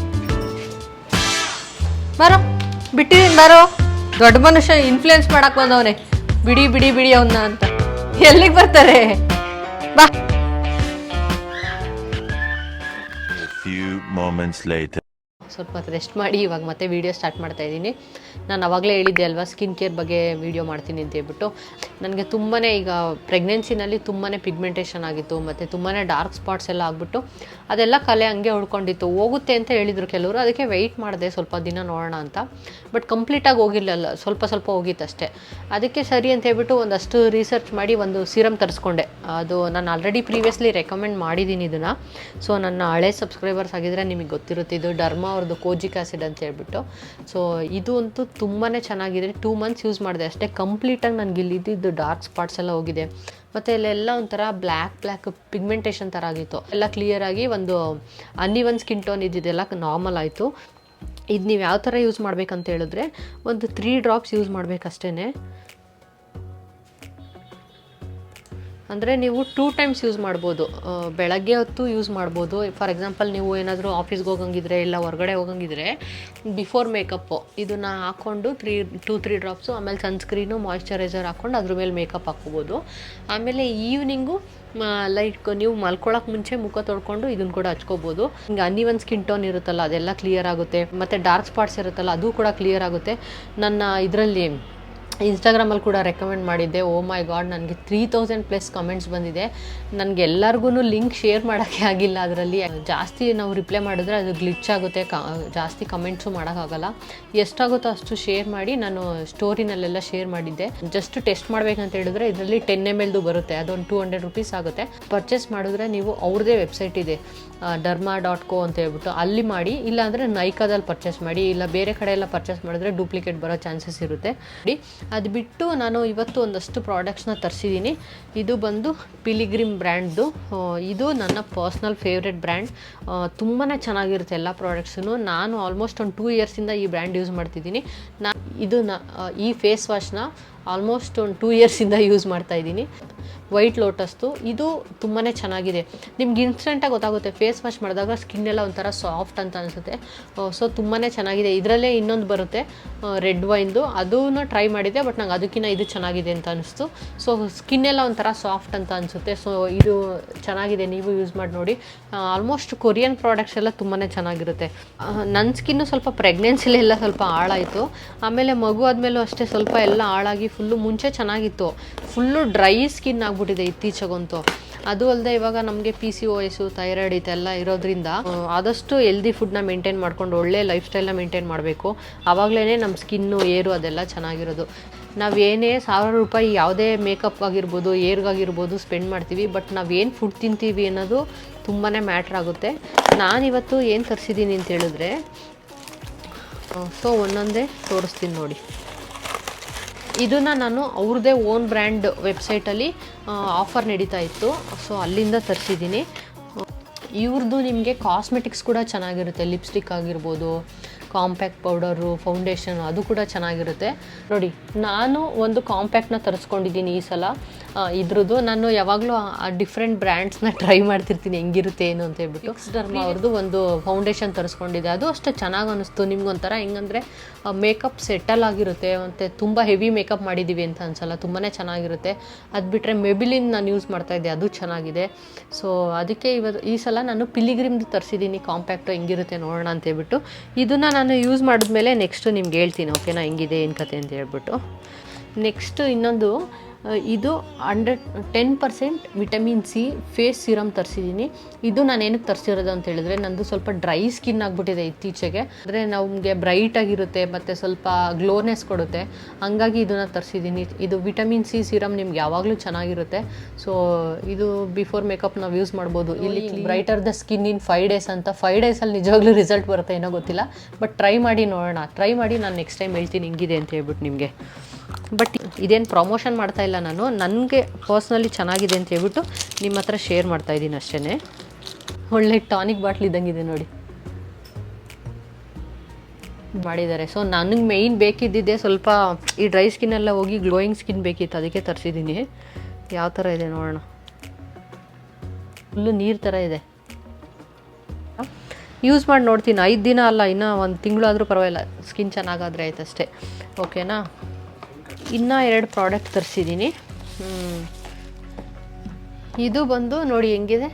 ಬಾರೋ, ಬಿಟ್ಟಿದ್ದೀನಿ ಬಾರೋ. ದೊಡ್ಡ ಮನುಷ್ಯ ಇನ್ಫ್ಲುಯೆನ್ಸ್ ಮಾಡಕ್ಕೆ ಬಂದವನೇ. ಬಿಡಿ ಬಿಡಿ ಬಿಡಿ ಅವನ್ನ ಅಂತ. ಎಲ್ಲಿಗೆ ಬರ್ತಾರೆ? ಬಾ. ಸ್ವಲ್ಪ ಹೊತ್ತು ರೆಸ್ಟ್ ಮಾಡಿ ಇವಾಗ ಮತ್ತೆ ವೀಡಿಯೋ ಸ್ಟಾರ್ಟ್ ಮಾಡ್ತಾ ಇದ್ದೀನಿ. ನಾನು ಅವಾಗಲೇ ಹೇಳಿದ್ದೆ ಅಲ್ವಾ, ಸ್ಕಿನ್ ಕೇರ್ ಬಗ್ಗೆ ವೀಡಿಯೋ ಮಾಡ್ತೀನಿ ಅಂತ ಹೇಳ್ಬಿಟ್ಟು. ನನಗೆ ತುಂಬಾ ಈಗ ಪ್ರೆಗ್ನೆನ್ಸಿನಲ್ಲಿ ತುಂಬಾ ಪಿಗ್ಮೆಂಟೇಷನ್ ಆಗಿತ್ತು, ಮತ್ತು ತುಂಬಾ ಡಾರ್ಕ್ ಸ್ಪಾಟ್ಸ್ ಎಲ್ಲ ಆಗಿಬಿಟ್ಟು ಅದೆಲ್ಲ ಕಲೆ ಹಂಗೆ ಉಳ್ಕೊಂಡಿತ್ತು. ಹೋಗುತ್ತೆ ಅಂತ ಹೇಳಿದರು ಕೆಲವರು, ಅದಕ್ಕೆ ವೆಯ್ಟ್ ಮಾಡಿದೆ ಸ್ವಲ್ಪ ದಿನ ನೋಡೋಣ ಅಂತ. ಬಟ್ ಕಂಪ್ಲೀಟಾಗಿ ಹೋಗಿಲ್ಲಲ್ಲ, ಸ್ವಲ್ಪ ಸ್ವಲ್ಪ ಹೋಗಿತ್ತು ಅಷ್ಟೇ. ಅದಕ್ಕೆ ಸರಿ ಅಂತ ಹೇಳ್ಬಿಟ್ಟು ಒಂದಷ್ಟು ರಿಸರ್ಚ್ ಮಾಡಿ ಒಂದು ಸೀರಮ್ ತರಿಸ್ಕೊಂಡೆ. ಅದು ನಾನು ಆಲ್ರೆಡಿ ಪ್ರೀವಿಯಸ್ಲಿ ರೆಕಮೆಂಡ್ ಮಾಡಿದ್ದೀನಿ ಇದನ್ನು. ಸೊ ನನ್ನ ಹಳೆ ಸಬ್ಸ್ಕ್ರೈಬರ್ಸ್ ಆಗಿದ್ದರೆ ನಿಮಗೆ ಗೊತ್ತಿರುತ್ತೆ. ಇದು ಡರ್ಮಾ ಅವ್ರದ್ದು ಕೋಜಿಕ್ ಆ್ಯಸಿಡ್ ಅಂತ ಹೇಳ್ಬಿಟ್ಟು. ಸೊ ಇದು ಅಂತೂ ತುಂಬಾ ಚೆನ್ನಾಗಿದೆ. 2 ಮಂತ್ಸ್ ಯೂಸ್ ಮಾಡಿದೆ ಅಷ್ಟೇ. ಕಂಪ್ಲೀಟಾಗಿ ನನಗೆ ಇಲ್ಲಿದ್ದು ಡಾರ್ಕ್ ಸ್ಪಾಟ್ಸ್ ಎಲ್ಲ ಹೋಗಿದೆ. ಮತ್ತು ಇಲ್ಲೆಲ್ಲ ಒಂಥರ ಬ್ಲ್ಯಾಕ್ ಪಿಗ್ಮೆಂಟೇಷನ್ ಥರ ಆಗಿತ್ತು, ಎಲ್ಲ ಕ್ಲಿಯರಾಗಿ ಒಂದು ಅನ್ಇವನ್ ಸ್ಕಿನ್ ಟೋನ್ ಇದ್ದಿದ್ದೆಲ್ಲ ನಾರ್ಮಲ್ ಆಯಿತು. ಇದು ನೀವು ಯಾವ ಥರ ಯೂಸ್ ಮಾಡಬೇಕಂತ ಹೇಳಿದ್ರೆ ಒಂದು 3 ಡ್ರಾಪ್ಸ್ ಯೂಸ್ ಮಾಡಬೇಕಷ್ಟೇ. ಅಂದರೆ ನೀವು 2 ಟೈಮ್ಸ್ ಯೂಸ್ ಮಾಡ್ಬೋದು. ಬೆಳಗ್ಗೆ ಹೊತ್ತು ಯೂಸ್ ಮಾಡ್ಬೋದು. ಫಾರ್ ಎಕ್ಸಾಂಪಲ್ ನೀವು ಏನಾದರೂ ಆಫೀಸ್ಗೆ ಹೋಗಂಗಿದ್ರೆ ಇಲ್ಲ ಹೊರಗಡೆ ಹೋಗಂಗಿದ್ರೆ ಬಿಫೋರ್ ಮೇಕಪ್ಪು ಇದನ್ನು ಹಾಕ್ಕೊಂಡು 2-3 ಡ್ರಾಪ್ಸು, ಆಮೇಲೆ ಸನ್ಸ್ಕ್ರೀನು ಮಾಯ್ಶ್ಚರೈಸರ್ ಹಾಕ್ಕೊಂಡು ಅದ್ರ ಮೇಲೆ ಮೇಕಪ್ ಹಾಕ್ಕೋಬೋದು. ಆಮೇಲೆ ಈವ್ನಿಂಗು ಲೈಕ್ ನೀವು ಮಲ್ಕೊಳ್ಳೋಕೆ ಮುಂಚೆ ಮುಖ ತೊಳ್ಕೊಂಡು ಇದನ್ನು ಕೂಡ ಹಚ್ಕೋಬೋದು. ಹಿಂಗೆ ಅನ್ಇವನ್ ಸ್ಕಿನ್ ಟೋನ್ ಇರುತ್ತಲ್ಲ ಅದೆಲ್ಲ ಕ್ಲಿಯರ್ ಆಗುತ್ತೆ, ಮತ್ತು ಡಾರ್ಕ್ ಸ್ಪಾಟ್ಸ್ ಇರುತ್ತಲ್ಲ ಅದು ಕೂಡ ಕ್ಲಿಯರ್ ಆಗುತ್ತೆ. ನನ್ನ ಇದರಲ್ಲಿ ಇನ್ಸ್ಟಾಗ್ರಾಮಲ್ಲಿ ಕೂಡ ರೆಕಮೆಂಡ್ ಮಾಡಿದ್ದೆ. ಓ ಮೈ ಗಾಡ್, ನನಗೆ 3000+ ಕಮೆಂಟ್ಸ್ ಬಂದಿದೆ. ನನಗೆ ಎಲ್ಲರಿಗೂ ಲಿಂಕ್ ಶೇರ್ ಮಾಡೋಕ್ಕೆ ಆಗಿಲ್ಲ. ಅದರಲ್ಲಿ ಜಾಸ್ತಿ ನಾವು ರಿಪ್ಲೈ ಮಾಡಿದ್ರೆ ಅದು ಗ್ಲಿಚ್ ಆಗುತ್ತೆ, ಜಾಸ್ತಿ ಕಮೆಂಟ್ಸು ಮಾಡೋಕ್ಕಾಗಲ್ಲ. ಎಷ್ಟಾಗುತ್ತೋ ಅಷ್ಟು ಶೇರ್ ಮಾಡಿ ನಾನು ಸ್ಟೋರಿನಲ್ಲೆಲ್ಲ ಶೇರ್ ಮಾಡಿದ್ದೆ. ಜಸ್ಟ್ ಟೆಸ್ಟ್ ಮಾಡಬೇಕಂತ ಹೇಳಿದ್ರೆ ಇದರಲ್ಲಿ 10 ml ಬರುತ್ತೆ, ಅದೊಂದು 200 ರೂಪೀಸ್ ಆಗುತ್ತೆ. ಪರ್ಚೇಸ್ ಮಾಡಿದ್ರೆ ನೀವು ಅವ್ರದ್ದೇ ವೆಬ್ಸೈಟ್ ಇದೆ derma.co ಅಂತ ಹೇಳ್ಬಿಟ್ಟು, ಅಲ್ಲಿ ಮಾಡಿ. ಇಲ್ಲಾಂದರೆ ನೈಕಾದಲ್ಲಿ ಪರ್ಚೇಸ್ ಮಾಡಿ, ಇಲ್ಲ ಬೇರೆ ಕಡೆ ಎಲ್ಲ ಪರ್ಚೇಸ್ ಮಾಡಿದ್ರೆ ಡೂಪ್ಲಿಕೇಟ್ ಬರೋ ಚಾನ್ಸಸ್ ಇರುತ್ತೆ. ಅದು ಬಿಟ್ಟು ನಾನು ಇವತ್ತು ಒಂದಷ್ಟು ಪ್ರಾಡಕ್ಟ್ಸ್ನ ತರಿಸಿದ್ದೀನಿ. ಇದು ಬಂದು ಪಿಲಿಗ್ರಿಮ್ ಬ್ರ್ಯಾಂಡ್ದು. ಇದು ನನ್ನ ಪರ್ಸ್ನಲ್ ಫೇವ್ರೆಟ್ ಬ್ರ್ಯಾಂಡ್. ತುಂಬಾ ಚೆನ್ನಾಗಿರುತ್ತೆ ಎಲ್ಲ ಪ್ರಾಡಕ್ಟ್ಸೂ. ನಾನು ಆಲ್ಮೋಸ್ಟ್ ಒಂದು 2 ಇಯರ್ಸಿಂದ ಈ ಬ್ರ್ಯಾಂಡ್ ಯೂಸ್ ಮಾಡ್ತಿದ್ದೀನಿ. ಈ ಫೇಸ್ ವಾಶ್ನ ಆಲ್ಮೋಸ್ಟ್ ಒಂದು 2 ಇಯರ್ಸಿಂದ ಯೂಸ್ ಮಾಡ್ತಾಯಿದ್ದೀನಿ. ವೈಟ್ ಲೋಟಸ್ದು ಇದು ತುಂಬಾ ಚೆನ್ನಾಗಿದೆ. ನಿಮ್ಗೆ ಇನ್ಸ್ಟೆಂಟಾಗಿ ಗೊತ್ತಾಗುತ್ತೆ, ಫೇಸ್ ವಾಶ್ ಮಾಡಿದಾಗ ಸ್ಕಿನ್ ಎಲ್ಲ ಒಂಥರ ಸಾಫ್ಟ್ ಅಂತ ಅನಿಸುತ್ತೆ. ಸೊ ತುಂಬಾ ಚೆನ್ನಾಗಿದೆ. ಇದರಲ್ಲೇ ಇನ್ನೊಂದು ಬರುತ್ತೆ ರೆಡ್ ವೈನ್ದು, ಅದೂ ಟ್ರೈ ಮಾಡಿದೆ, ಬಟ್ ನಂಗೆ ಅದಕ್ಕಿಂತ ಇದು ಚೆನ್ನಾಗಿದೆ ಅಂತ ಅನಿಸ್ತು. ಸೊ ಸ್ಕಿನ್ ಎಲ್ಲ ಒಂಥರ ಸಾಫ್ಟ್ ಅಂತ ಅನಿಸುತ್ತೆ. ಸೊ ಇದು ಚೆನ್ನಾಗಿದೆ, ನೀವು ಯೂಸ್ ಮಾಡಿ ನೋಡಿ. ಆಲ್ಮೋಸ್ಟ್ ಕೊರಿಯನ್ ಪ್ರಾಡಕ್ಟ್ಸ್ ಎಲ್ಲ ತುಂಬಾ ಚೆನ್ನಾಗಿರುತ್ತೆ. ನನ್ನ ಸ್ಕಿನ್ನು ಸ್ವಲ್ಪ ಪ್ರೆಗ್ನೆನ್ಸಿಲೆಲ್ಲ ಸ್ವಲ್ಪ ಹಾಳಾಯಿತು. ಆಮೇಲೆ ಮಗು ಆದಮೇಲೂ ಅಷ್ಟೇ ಸ್ವಲ್ಪ ಎಲ್ಲ ಹಾಳಾಗಿ ಮುಂಚೆ ಚೆನ್ನಾಗಿತ್ತು, ಫುಲ್ಲು ಡ್ರೈ ಸ್ಕಿನ್ ಆಗ್ಬಿಟ್ಟಿದೆ ಇತ್ತೀಚೆಗಂತೂ. ಅದು ಅಲ್ಲದೆ ಇವಾಗ ನಮಗೆ PCOS, ಥೈರಾಯ್ಡ್ ಇದೆಲ್ಲ ಇರೋದ್ರಿಂದ ಆದಷ್ಟು ಹೆಲ್ದಿ ಫುಡ್ನ ಮೇಂಟೈನ್ ಮಾಡ್ಕೊಂಡು ಒಳ್ಳೆ ಲೈಫ್ ಸ್ಟೈಲ್ನ ಮೇಂಟೈನ್ ಮಾಡಬೇಕು. ಆವಾಗಲೇ ನಮ್ಮ ಸ್ಕಿನ್ನು, ಏರು ಅದೆಲ್ಲ ಚೆನ್ನಾಗಿರೋದು. ನಾವೇನೇ 1000 ರೂಪಾಯಿ ಯಾವುದೇ ಮೇಕಪ್ ಆಗಿರ್ಬೋದು, ಏರ್ಗಾಗಿರ್ಬೋದು ಸ್ಪೆಂಡ್ ಮಾಡ್ತೀವಿ, ಬಟ್ ನಾವೇನು ಫುಡ್ ತಿಂತೀವಿ ಅನ್ನೋದು ತುಂಬಾ ಮ್ಯಾಟ್ರ್ ಆಗುತ್ತೆ. ನಾನಿವತ್ತು ಏನು ತರಿಸಿದ್ದೀನಿ ಅಂತ ಹೇಳಿದ್ರೆ, ಸೊ ಒಂದೊಂದೇ ತೋರಿಸ್ತೀನಿ ನೋಡಿ. ಇದನ್ನು ನಾನು ಅವ್ರದ್ದೇ ಓನ್ ಬ್ರ್ಯಾಂಡ್ ವೆಬ್ಸೈಟಲ್ಲಿ ಆಫರ್ ನಡೀತಾ ಇತ್ತು, ಸೊ ಅಲ್ಲಿಂದ ತರಿಸಿದ್ದೀನಿ. ಇವ್ರದ್ದು ನಿಮಗೆ ಕಾಸ್ಮೆಟಿಕ್ಸ್ ಕೂಡ ಚೆನ್ನಾಗಿರುತ್ತೆ. ಲಿಪ್ಸ್ಟಿಕ್ ಆಗಿರ್ಬೋದು, ಕಾಂಪ್ಯಾಕ್ಟ್ ಪೌಡರು, ಫೌಂಡೇಶನ್ ಅದು ಕೂಡ ಚೆನ್ನಾಗಿರುತ್ತೆ. ನೋಡಿ, ನಾನು ಒಂದು ಕಾಂಪ್ಯಾಕ್ಟ್ನ ತರಿಸ್ಕೊಂಡಿದ್ದೀನಿ ಈ ಸಲ. ಇದ್ರದ್ದು ನಾನು ಯಾವಾಗಲೂ ಡಿಫ್ರೆಂಟ್ ಬ್ರ್ಯಾಂಡ್ಸ್ನ ಟ್ರೈ ಮಾಡ್ತಿರ್ತೀನಿ ಹೆಂಗಿರುತ್ತೆ ಏನು ಅಂತ ಹೇಳ್ಬಿಟ್ಟು. ಡರ್ಮಾ ಅವ್ರದ್ದು ಒಂದು ಫೌಂಡೇಶನ್ ತರಿಸ್ಕೊಂಡಿದ್ದೆ, ಅದು ಅಷ್ಟೇ ಚೆನ್ನಾಗಿ ಅನ್ನಿಸ್ತು. ನಿಮ್ಗೊಂಥರ ಹೆಂಗಂದರೆ ಮೇಕಪ್ ಸೆಟಲ್ ಆಗಿರುತ್ತೆ, ಮತ್ತು ತುಂಬ ಹೆವಿ ಮೇಕಪ್ ಮಾಡಿದ್ದೀವಿ ಅಂತ ಅನ್ಸಲ್ಲ, ತುಂಬಾ ಚೆನ್ನಾಗಿರುತ್ತೆ. ಅದು ಬಿಟ್ಟರೆ ಮೆಬಿಲಿನ್ ನಾನು ಯೂಸ್ ಮಾಡ್ತಾಯಿದ್ದೆ, ಅದು ಚೆನ್ನಾಗಿದೆ. ಸೊ ಅದಕ್ಕೆ ಈ ಸಲ ನಾನು ಪಿಲಿಗ್ರಿಮ್ದು ತರಿಸಿದ್ದೀನಿ ಕಾಂಪ್ಯಾಕ್ಟು, ಹೆಂಗಿರುತ್ತೆ ನೋಡೋಣ ಅಂತ ಹೇಳ್ಬಿಟ್ಟು. ಇದನ್ನು ನಾನು ಯೂಸ್ ಮಾಡಿದ್ಮೇಲೆ ನೆಕ್ಸ್ಟು ನಿಮ್ಗೆ ಹೇಳ್ತೀನಿ, ಓಕೆನಾ, ಹೆಂಗಿದೆ ಏನು ಕತೆ ಅಂತ ಹೇಳ್ಬಿಟ್ಟು. ನೆಕ್ಸ್ಟು ಇನ್ನೊಂದು, ಇದು 10% ವಿಟಮಿನ್ ಸಿ ಫೇಸ್ ಸಿರಮ್ ತರಿಸಿದ್ದೀನಿ. ಇದು ನಾನು ಏನಕ್ಕೆ ತರಿಸಿರೋದು ಅಂತ ಹೇಳಿದ್ರೆ, ನಂದು ಸ್ವಲ್ಪ ಡ್ರೈ ಸ್ಕಿನ್ ಆಗಿಬಿಟ್ಟಿದೆ ಇತ್ತೀಚೆಗೆ. ಅಂದರೆ ನಮಗೆ ಬ್ರೈಟ್ ಆಗಿರುತ್ತೆ ಮತ್ತು ಸ್ವಲ್ಪ ಗ್ಲೋನೆಸ್ ಕೊಡುತ್ತೆ, ಹಂಗಾಗಿ ಇದನ್ನು ತರಿಸಿದ್ದೀನಿ. ಇದು ವಿಟಮಿನ್ ಸಿ ಸಿರಮ್ ನಿಮ್ಗೆ ಯಾವಾಗಲೂ ಚೆನ್ನಾಗಿರುತ್ತೆ. ಸೊ ಇದು ಬಿಫೋರ್ ಮೇಕಪ್ ನಾವು ಯೂಸ್ ಮಾಡ್ಬೋದು. ಇಲ್ಲಿ brighter the skin in 5 days ಅಂತ, 5 daysಲ್ಲಿ ನಿಜವಾಗ್ಲೂ ರಿಸಲ್ಟ್ ಬರುತ್ತೆ ಏನೋ ಗೊತ್ತಿಲ್ಲ, ಬಟ್ ಟ್ರೈ ಮಾಡಿ ನೋಡೋಣ. ಟ್ರೈ ಮಾಡಿ ನಾನು ನೆಕ್ಸ್ಟ್ ಟೈಮ್ ಹೇಳ್ತೀನಿ ಹಿಂಗಿದೆ ಅಂತ ಹೇಳ್ಬಿಟ್ಟು ನಿಮಗೆ. ಬಟ್ ಇದೇನು ಪ್ರಮೋಷನ್ ಮಾಡ್ತಾ ಇಲ್ಲ ನಾನು, ನನಗೆ ಪರ್ಸ್ನಲಿ ಚೆನ್ನಾಗಿದೆ ಅಂತ ಹೇಳ್ಬಿಟ್ಟು ನಿಮ್ಮ ಹತ್ರ ಶೇರ್ ಮಾಡ್ತಾಯಿದ್ದೀನಿ ಅಷ್ಟೇ. ಒಳ್ಳೆ ಟಾನಿಕ್ ಬಾಟ್ಲ್ ಇದ್ದಂಗಿದೆ ನೋಡಿ ಮಾಡಿದ್ದಾರೆ. ಸೊ ನನಗೆ ಮೇಯ್ನ್ ಬೇಕಿದ್ದಿದ್ದೆ ಸ್ವಲ್ಪ ಈ ಡ್ರೈ ಸ್ಕಿನ್ನೆಲ್ಲ ಹೋಗಿ ಗ್ಲೋಯಿಂಗ್ ಸ್ಕಿನ್ ಬೇಕಿತ್ತು, ಅದಕ್ಕೆ ತರಿಸಿದ್ದೀನಿ. ಯಾವ ಥರ ಇದೆ ನೋಡೋಣ. ಫುಲ್ಲು ನೀರು ಥರ ಇದೆ. ಯೂಸ್ ಮಾಡಿ ನೋಡ್ತೀನಿ, 5 ದಿನ ಅಲ್ಲ, ಇನ್ನೂ 1 ತಿಂಗಳಾದರೂ ಪರವಾಗಿಲ್ಲ, ಸ್ಕಿನ್ ಚೆನ್ನಾಗಾದರೆ ಆಯ್ತು ಅಷ್ಟೇ, ಓಕೆನಾ. ಇನ್ನೂ 2 ಪ್ರಾಡಕ್ಟ್ ತರಿಸಿದ್ದೀನಿ. ಇದು ಬಂದು ನೋಡಿ ಹೆಂಗಿದೆ,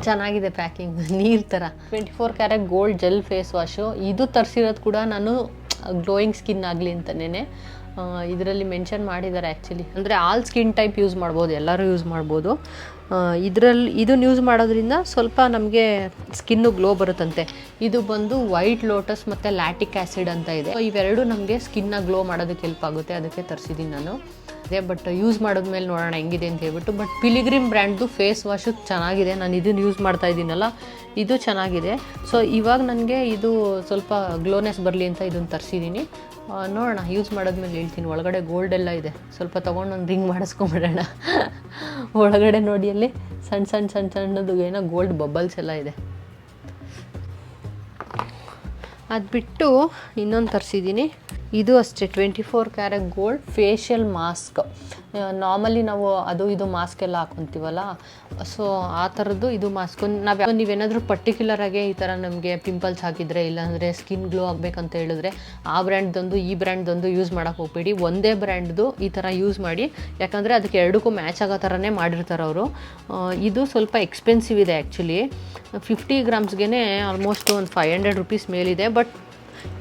ಚೆನ್ನಾಗಿದೆ ಪ್ಯಾಕಿಂಗ್, ನೀರು ಥರ. 24 carat gold gel face wash. ಇದು ತರಿಸಿರೋದು ಕೂಡ ನಾನು ಗ್ಲೋಯಿಂಗ್ ಸ್ಕಿನ್ ಆಗಲಿ ಅಂತಲೇ. ಇದರಲ್ಲಿ ಮೆನ್ಷನ್ ಮಾಡಿದ್ದಾರೆ ಆ್ಯಕ್ಚುಲಿ, ಅಂದರೆ ಆಲ್ ಸ್ಕಿನ್ ಟೈಪ್ ಯೂಸ್ ಮಾಡ್ಬೋದು, ಎಲ್ಲರೂ ಯೂಸ್ ಮಾಡ್ಬೋದು. ಇದನ್ನು ಯೂಸ್ ಮಾಡೋದ್ರಿಂದ ಸ್ವಲ್ಪ ನಮಗೆ ಸ್ಕಿನ್ನು ಗ್ಲೋ ಬರುತ್ತಂತೆ. ಇದು ಬಂದು ವೈಟ್ ಲೋಟಸ್ ಮತ್ತು ಲ್ಯಾಟಿಕ್ ಆ್ಯಸಿಡ್ ಅಂತ ಇದೆ. ಇವೆರಡು ನಮಗೆ ಸ್ಕಿನ್ನ ಗ್ಲೋ ಮಾಡೋದಕ್ಕೆ ಹೆಲ್ಪ್ ಆಗುತ್ತೆ, ಅದಕ್ಕೆ ತರಿಸಿದ್ದೀನಿ ನಾನು. ಇದೆ. ಬಟ್ ಯೂಸ್ ಮಾಡಿದ್ಮೇಲೆ ನೋಡೋಣ ಹೆಂಗಿದೆ ಅಂತ ಹೇಳ್ಬಿಟ್ಟು. ಬಟ್ ಪಿಲಿಗ್ರಿಮ್ ಬ್ರ್ಯಾಂಡ್ದು ಫೇಸ್ ವಾಶು ಚೆನ್ನಾಗಿದೆ. ನಾನು ಇದನ್ನು ಯೂಸ್ ಮಾಡ್ತಾ ಇದ್ದೀನಲ್ಲ, ಇದು ಚೆನ್ನಾಗಿದೆ. ಸೊ ಇವಾಗ ನನಗೆ ಇದು ಸ್ವಲ್ಪ ಗ್ಲೋನೆಸ್ ಬರಲಿ ಅಂತ ಇದನ್ನು ತರಿಸಿದ್ದೀನಿ. ನೋಡೋಣ, ಯೂಸ್ ಮಾಡಿದ್ಮೇಲೆ ಹೇಳ್ತೀನಿ. ಒಳಗಡೆ ಗೋಲ್ಡ್ ಎಲ್ಲ ಇದೆ, ಸ್ವಲ್ಪ ತೊಗೊಂಡು ಒಂದು ರಿಂಗ್ ಮಾಡಿಸ್ಕೊಂಬಿಡೋಣ. ಒಳಗಡೆ ನೋಡಿ ಅಲ್ಲಿ ಸಣ್ಣದು ಏನೋ ಗೋಲ್ಡ್ ಬಬಲ್ಸ್ ಎಲ್ಲ ಇದೆ. ಅದು ಬಿಟ್ಟು ಇನ್ನೊಂದು ತರಿಸಿದ್ದೀನಿ. ಇದು ಅಷ್ಟೇ 24 carat gold facial mask. Normally ನಾವು ಅದು ಇದು ಮಾಸ್ಕ್ ಎಲ್ಲ ಹಾಕೊತೀವಲ್ಲ, ಸೊ ಆ ಥರದ್ದು ಇದು ಮಾಸ್ಕು. ನೀವೇನಾದರೂ ಪರ್ಟಿಕ್ಯುಲರಾಗಿ ಈ ಥರ ನಮಗೆ ಪಿಂಪಲ್ಸ್ ಹಾಕಿದರೆ, ಇಲ್ಲಾಂದರೆ ಸ್ಕಿನ್ ಗ್ಲೋ ಆಗಬೇಕಂತ ಹೇಳಿದ್ರೆ ಆ ಬ್ರ್ಯಾಂಡ್ದೊಂದು ಈ ಬ್ರ್ಯಾಂಡ್ದೊಂದು ಯೂಸ್ ಮಾಡೋಕ್ಕೆ ಹೋಗ್ಬೇಡಿ. ಒಂದೇ ಬ್ರ್ಯಾಂಡ್ದು ಈ ಥರ ಯೂಸ್ ಮಾಡಿ, ಯಾಕಂದರೆ ಅದಕ್ಕೆ ಎರಡಕ್ಕೂ ಮ್ಯಾಚ್ ಆಗೋ ಥರನೇ ಮಾಡಿರ್ತಾರೆ ಅವರು. ಇದು ಸ್ವಲ್ಪ ಎಕ್ಸ್ಪೆನ್ಸಿವ್ ಇದೆ ಆ್ಯಕ್ಚುಲಿ. 50 ಗ್ರಾಮ್ಸ್ಗೆ ಆಲ್ಮೋಸ್ಟ್ ಒಂದು 500 ರುಪೀಸ್ ಮೇಲಿದೆ. ಬಟ್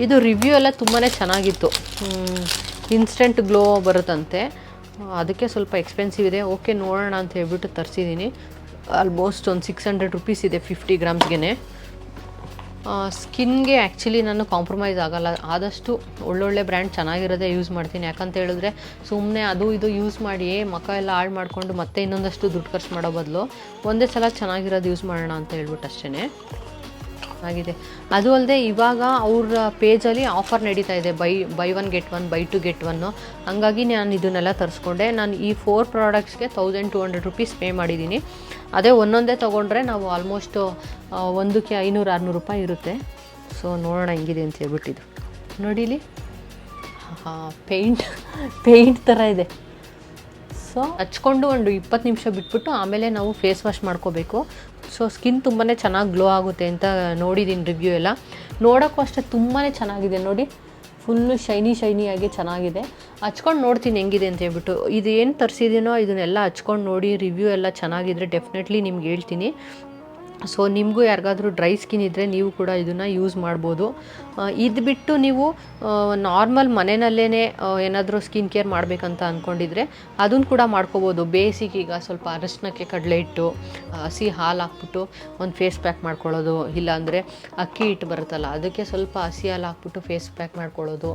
ಇದು ರಿವ್ಯೂ ಎಲ್ಲ ತುಂಬಾ ಚೆನ್ನಾಗಿತ್ತು. ಇನ್ಸ್ಟೆಂಟ್ ಗ್ಲೋ ಬರುತ್ತಂತೆ, ಅದಕ್ಕೆ ಸ್ವಲ್ಪ ಎಕ್ಸ್ಪೆನ್ಸಿವ್ ಇದೆ. ಓಕೆ, ನೋಡೋಣ ಅಂತ ಹೇಳ್ಬಿಟ್ಟು ತರಿಸಿದ್ದೀನಿ. ಆಲ್ಮೋಸ್ಟ್ ಒಂದು 600 ರುಪೀಸ್ ಇದೆ 50 ಗ್ರಾಮ್ಸ್ಗೆ. ಸ್ಕಿನ್ಗೆ ಆ್ಯಕ್ಚುಲಿ ನಾನು ಕಾಂಪ್ರಮೈಸ್ ಆಗೋಲ್ಲ. ಆದಷ್ಟು ಒಳ್ಳೊಳ್ಳೆ ಬ್ರ್ಯಾಂಡ್ ಚೆನ್ನಾಗಿರೋದೇ ಯೂಸ್ ಮಾಡ್ತೀನಿ. ಯಾಕಂತ ಹೇಳಿದ್ರೆ ಸುಮ್ಮನೆ ಅದು ಇದು ಯೂಸ್ ಮಾಡಿ ಮುಖ ಎಲ್ಲ ಹಾಳು ಮಾಡಿಕೊಂಡು ಮತ್ತೆ ಇನ್ನೊಂದಷ್ಟು ದುಡ್ಡು ಖರ್ಚು ಮಾಡೋ ಬದಲು ಒಂದೇ ಸಲ ಚೆನ್ನಾಗಿರೋದು ಯೂಸ್ ಮಾಡೋಣ ಅಂತ ಹೇಳ್ಬಿಟ್ಟು ಅಷ್ಟೇ ಆಗಿದೆ. ಅದು ಅಲ್ಲದೆ ಇವಾಗ ಅವ್ರ ಪೇಜಲ್ಲಿ ಆಫರ್ ನಡೀತಾ ಇದೆ, ಬೈ 1 get 1, ಬೈ 2 get 1. ಹಂಗಾಗಿ ನಾನು ಇದನ್ನೆಲ್ಲ ತರಿಸ್ಕೊಂಡೆ. ನಾನು ಈ 4 ಪ್ರಾಡಕ್ಟ್ಸ್ಗೆ 1200 ರುಪೀಸ್ ಪೇ ಮಾಡಿದ್ದೀನಿ. ಅದೇ ಒಂದೊಂದೇ ತೊಗೊಂಡ್ರೆ ನಾವು ಆಲ್ಮೋಸ್ಟ್ ಒಂದಕ್ಕೆ 500-600 ರೂಪಾಯಿ ಇರುತ್ತೆ. ಸೊ ನೋಡೋಣ ಹೆಂಗಿದೆ ಅಂತ ಹೇಳ್ಬಿಟ್ಟಿದ್ದು. ನೋಡಿಲಿ, ಪೇಂಟ್ ಥರ ಇದೆ. ಸೊ ಹಚ್ಕೊಂಡು ಒಂದು 20 ನಿಮಿಷ ಬಿಟ್ಬಿಟ್ಟು ಆಮೇಲೆ ನಾವು ಫೇಸ್ ವಾಶ್ ಮಾಡ್ಕೋಬೇಕು. ಸೊ ಸ್ಕಿನ್ ತುಂಬಾ ಚೆನ್ನಾಗಿ ಗ್ಲೋ ಆಗುತ್ತೆ ಅಂತ ನೋಡಿದ್ದೀನಿ ರಿವ್ಯೂ ಎಲ್ಲ. ನೋಡೋಕ್ಕೂ ಅಷ್ಟೇ ತುಂಬಾ ಚೆನ್ನಾಗಿದೆ ನೋಡಿ, ಫುಲ್ಲು ಶೈನಿಯಾಗಿ ಚೆನ್ನಾಗಿದೆ. ಹಚ್ಕೊಂಡು ನೋಡ್ತೀನಿ ಹೆಂಗಿದೆ ಅಂತ ಹೇಳ್ಬಿಟ್ಟು. ಇದು ಏನು ತರಿಸಿದ್ದೀನೋ ಇದನ್ನೆಲ್ಲ ಹಚ್ಕೊಂಡು ನೋಡಿ, ರಿವ್ಯೂ ಎಲ್ಲ ಚೆನ್ನಾಗಿದ್ರೆ ಡೆಫಿನೆಟ್ಲಿ ನಿಮ್ಗೆ ಹೇಳ್ತೀನಿ. ಸೊ ನಿಮಗೂ ಯಾರಿಗಾದ್ರೂ ಡ್ರೈ ಸ್ಕಿನ್ ಇದ್ದರೆ ನೀವು ಕೂಡ ಇದನ್ನು ಯೂಸ್ ಮಾಡ್ಬೋದು. ಇದು ಬಿಟ್ಟು ನೀವು ನಾರ್ಮಲ್ ಮನೆಯಲ್ಲೇ ಏನಾದರೂ ಸ್ಕಿನ್ ಕೇರ್ ಮಾಡಬೇಕಂತ ಅಂದ್ಕೊಂಡಿದ್ರೆ ಅದನ್ನು ಕೂಡ ಮಾಡ್ಕೋಬೋದು. ಬೇಸಿಕ್ ಈಗ ಸ್ವಲ್ಪ ಅರಶಿನಕ್ಕೆ ಕಡಲೆ ಹಿಟ್ಟು, ಹಸಿ ಹಾಲು ಹಾಕ್ಬಿಟ್ಟು ಒಂದು ಫೇಸ್ ಪ್ಯಾಕ್ ಮಾಡ್ಕೊಳ್ಳೋದು, ಇಲ್ಲಾಂದರೆ ಅಕ್ಕಿ ಹಿಟ್ಟು ಬರುತ್ತಲ್ಲ ಅದಕ್ಕೆ ಸ್ವಲ್ಪ ಹಸಿ ಹಾಲು ಹಾಕ್ಬಿಟ್ಟು ಫೇಸ್ ಪ್ಯಾಕ್ ಮಾಡ್ಕೊಳ್ಳೋದು,